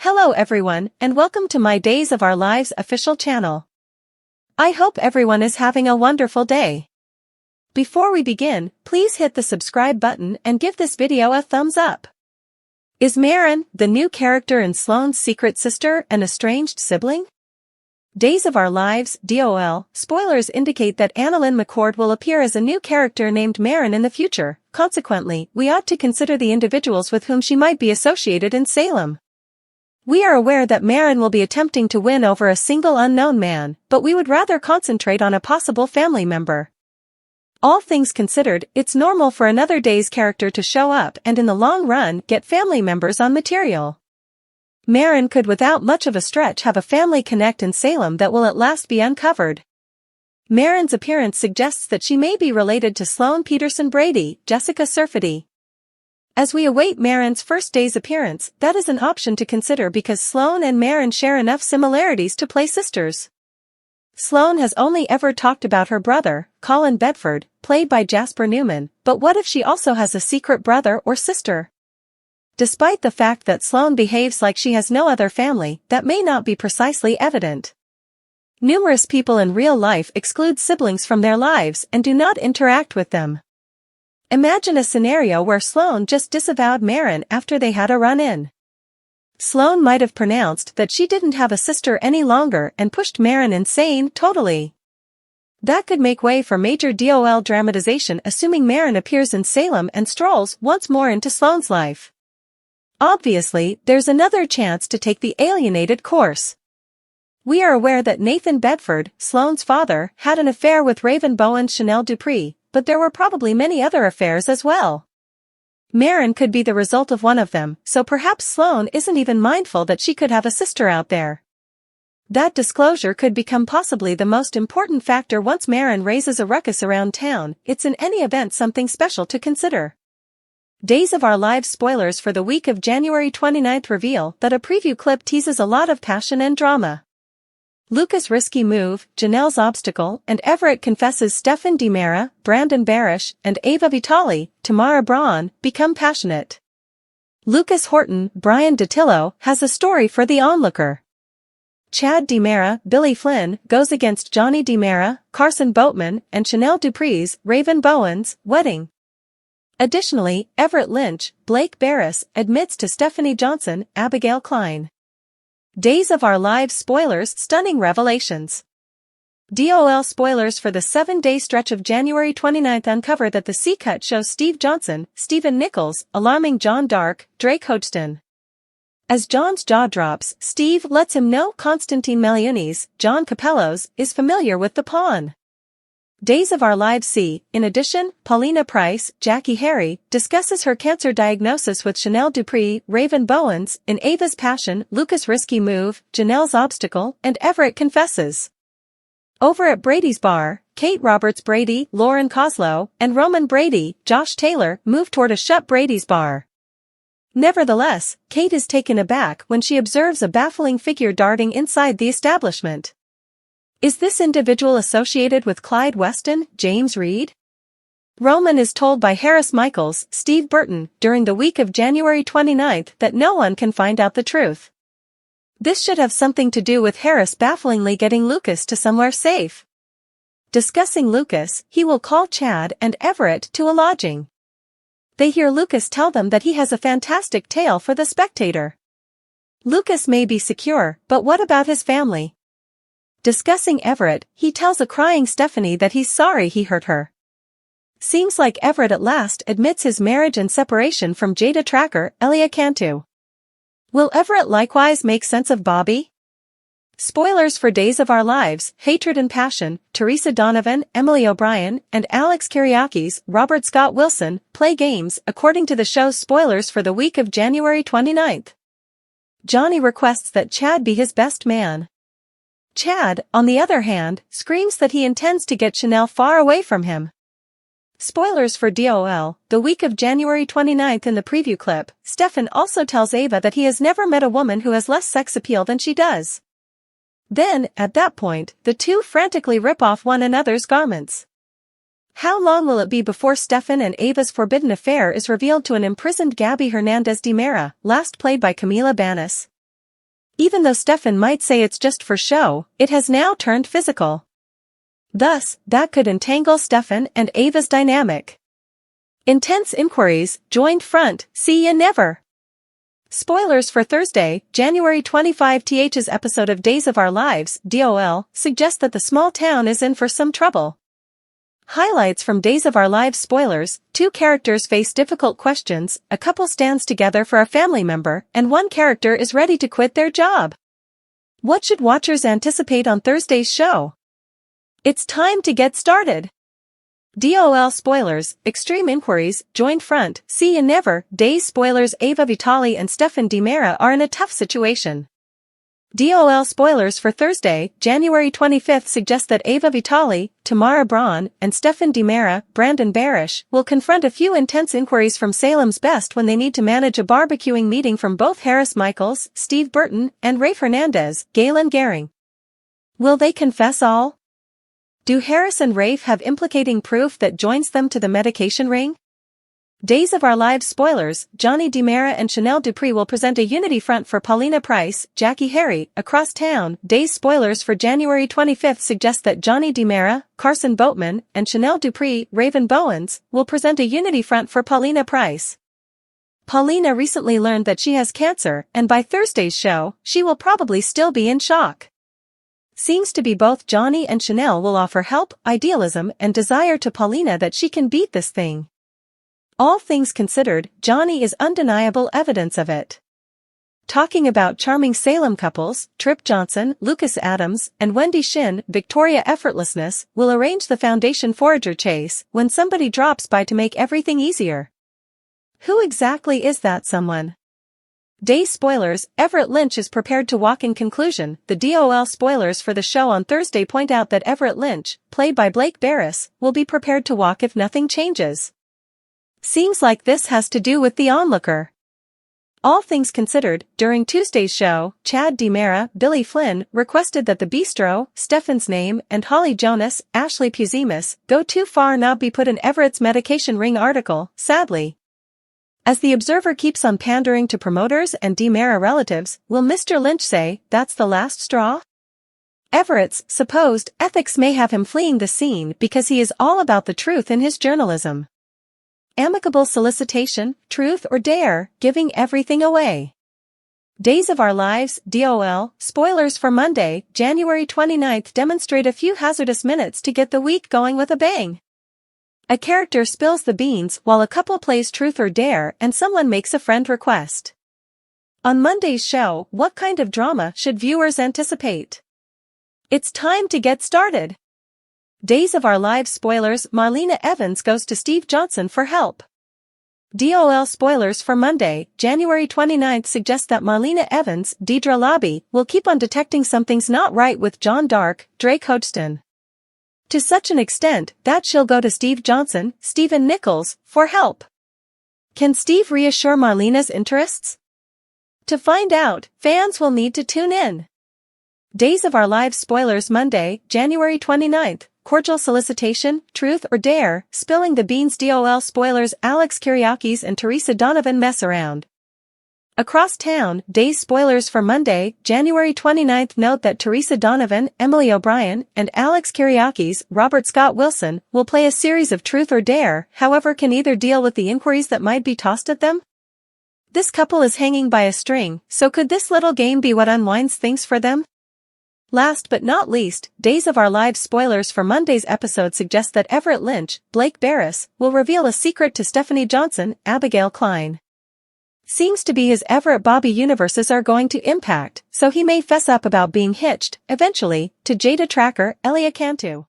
Hello everyone, and welcome to my Days of Our Lives official channel. I hope everyone is having a wonderful day. Before we begin, please hit the subscribe button and give this video a thumbs up. Is Marin, the new character in Sloan's secret sister, an estranged sibling? Days of Our Lives, DOL, spoilers indicate that Annalyn McCord will appear as a new character named Marin in the future. Consequently, we ought to consider the individuals with whom she might be associated in Salem. We are aware that Marin will be attempting to win over a single unknown man, but we would rather concentrate on a possible family member. All things considered, it's normal for another day's character to show up and in the long run get family members on material. Marin could without much of a stretch have a family connect in Salem that will at last be uncovered. Marin's appearance suggests that she may be related to Sloan Peterson Brady, Jessica Surfety. As we await Marin's first day's appearance, that is an option to consider because Sloan and Marin share enough similarities to play sisters. Sloan has only ever talked about her brother, Colin Bedford, played by Jasper Newman, but what if she also has a secret brother or sister? Despite the fact that Sloan behaves like she has no other family, that may not be precisely evident. Numerous people in real life exclude siblings from their lives and do not interact with them. Imagine a scenario where Sloan just disavowed Marin after they had a run-in. Sloan might have pronounced that she didn't have a sister any longer and pushed Marin insane totally. That could make way for major DOL dramatization, assuming Marin appears in Salem and strolls once more into Sloan's life. Obviously, there's another chance to take the alienated course. We are aware that Nathan Bedford, Sloan's father, had an affair with Raven Bowen's Chanel Dupree, but there were probably many other affairs as well. Marin could be the result of one of them, so perhaps Sloan isn't even mindful that she could have a sister out there. That disclosure could become possibly the most important factor once Marin raises a ruckus around town. It's in any event something special to consider. Days of Our Lives spoilers for the week of January 29th reveal that a preview clip teases a lot of passion and drama. Luca's risky move, Janelle's obstacle, and Everett confesses Stefan DiMera, Brandon Barish, and Ava Vitali, Tamara Braun, become passionate. Lucas Horton, Brian DiTillo, has a story for the onlooker. Chad DiMera, Billy Flynn, goes against Johnny DiMera, Carson Boatman, and Chanel Dupree's, Raven Bowen's, wedding. Additionally, Everett Lynch, Blake Barris, admits to Stephanie Johnson, Abigail Klein. Days of Our Lives spoilers, stunning revelations. DOL spoilers for the 7-day stretch of January 29th uncover that the C-Cut shows Steve Johnson, Stephen Nichols, alarming John Dark, Drake Hodgson. As John's jaw drops, Steve lets him know Constantine Meliunis, John Capellos, is familiar with the pawn. Days of Our Lives C. In addition, Paulina Price, Jackie Harry, discusses her cancer diagnosis with Chanel Dupree, Raven Bowens, in Ava's Passion, Lucas' risky move, Janelle's obstacle, and Everett confesses. Over at Brady's bar, Kate Roberts Brady, Lauren Koslow, and Roman Brady, Josh Taylor, move toward a shut Brady's bar. Nevertheless, Kate is taken aback when she observes a baffling figure darting inside the establishment. Is this individual associated with Clyde Weston, James Reed? Roman is told by Harris Michaels, Steve Burton, during the week of January 29th that no one can find out the truth. This should have something to do with Harris bafflingly getting Lucas to somewhere safe. Discussing Lucas, he will call Chad and Everett to a lodging. They hear Lucas tell them that he has a fantastic tale for the spectator. Lucas may be secure, but what about his family? Discussing Everett, he tells a crying Stephanie that he's sorry he hurt her. Seems like Everett at last admits his marriage and separation from Jada Tracker, Elia Cantu. Will Everett likewise make sense of Bobby? Spoilers for Days of Our Lives, Hatred and Passion, Teresa Donovan, Emily O'Brien, and Alex Kyriakis, Robert Scott Wilson, play games according to the show's spoilers for the week of January 29th. Johnny requests that Chad be his best man. Chad, on the other hand, screams that he intends to get Chanel far away from him. Spoilers for DOL, the week of January 29th in the preview clip, Stefan also tells Ava that he has never met a woman who has less sex appeal than she does. Then, at that point, the two frantically rip off one another's garments. How long will it be before Stefan and Ava's forbidden affair is revealed to an imprisoned Gabby Hernandez DiMera, last played by Camila Banus? Even though Stefan might say it's just for show, it has now turned physical. Thus, that could entangle Stefan and Ava's dynamic. Intense inquiries, joined front, see ya never. Spoilers for Thursday, January 25th's episode of Days of Our Lives, DOL, suggest that the small town is in for some trouble. Highlights from Days of Our Lives spoilers: 2 characters face difficult questions, a couple stands together for a family member, and 1 character is ready to quit their job. What should watchers anticipate on Thursday's show? It's time to get started. DOL spoilers, extreme inquiries, joined front, see ya never. Days spoilers: Ava Vitali and Stefan DiMera are in a tough situation. DOL spoilers for Thursday, January 25th suggest that Ava Vitali, Tamara Braun, and Stefan DiMera, Brandon Barish, will confront a few intense inquiries from Salem's Best when they need to manage a barbecuing meeting from both Harris Michaels, Steve Burton, and Rafe Hernandez, Galen Gehring. Will they confess all? Do Harris and Rafe have implicating proof that joins them to the medication ring? Days of Our Lives spoilers: Johnny DiMera and Chanel Dupree will present a unity front for Paulina Price, Jackie Harry, across town. Days spoilers for January 25th suggest that Johnny DiMera, Carson Boatman, and Chanel Dupree, Raven Bowens, will present a unity front for Paulina Price. Paulina recently learned that she has cancer, and by Thursday's show, she will probably still be in shock. Seems to be both Johnny and Chanel will offer help, idealism, and desire to Paulina that she can beat this thing. All things considered, Johnny is undeniable evidence of it. Talking about charming Salem couples, Trip Johnson, Lucas Adams, and Wendy Shin, Victoria Effortlessness, will arrange the Foundation Forager chase when somebody drops by to make everything easier. Who exactly is that someone? Day spoilers: Everett Lynch is prepared to walk. In conclusion, the DOL spoilers for the show on Thursday point out that Everett Lynch, played by Blake Barris, will be prepared to walk if nothing changes. Seems like this has to do with the onlooker. All things considered, during Tuesday's show, Chad DiMera, Billy Flynn, requested that the bistro, Stefan's name, and Holly Jonas, Ashley Puzimis, go too far not be put in Everett's medication ring article, sadly. As the Observer keeps on pandering to promoters and DiMera relatives, will Mr. Lynch say, that's the last straw? Everett's supposed ethics may have him fleeing the scene because he is all about the truth in his journalism. Amicable solicitation, truth or dare, giving everything away. Days of Our Lives, DOL, spoilers for Monday, January 29th demonstrate a few hazardous minutes to get the week going with a bang. A character spills the beans while a couple plays truth or dare and someone makes a friend request. On Monday's show, what kind of drama should viewers anticipate? It's time to get started. Days of Our Lives spoilers: Marlena Evans goes to Steve Johnson for help. DOL spoilers for Monday, January 29th suggest that Marlena Evans, Deidre Lobby, will keep on detecting something's not right with John Dark, Drake Hodgson. To such an extent that she'll go to Steve Johnson, Stephen Nichols, for help. Can Steve reassure Marlena's interests? To find out, fans will need to tune in. Days of Our Lives spoilers Monday, January 29th. Cordial solicitation, truth or dare, spilling the beans. DOL spoilers: Alex Kyriakis and Teresa Donovan mess around. Across town, Days spoilers for Monday, January 29th note that Teresa Donovan, Emily O'Brien, and Alex Kyriakis, Robert Scott Wilson, will play a series of truth or dare, however can either deal with the inquiries that might be tossed at them. This couple is hanging by a string, so could this little game be what unwinds things for them? Last but not least, Days of Our Lives spoilers for Monday's episode suggest that Everett Lynch, Blake Barris, will reveal a secret to Stephanie Johnson, Abigail Klein. Seems to be his Everett Bobby universes are going to impact, so he may fess up about being hitched, eventually, to Jada Tracker, Elia Cantu.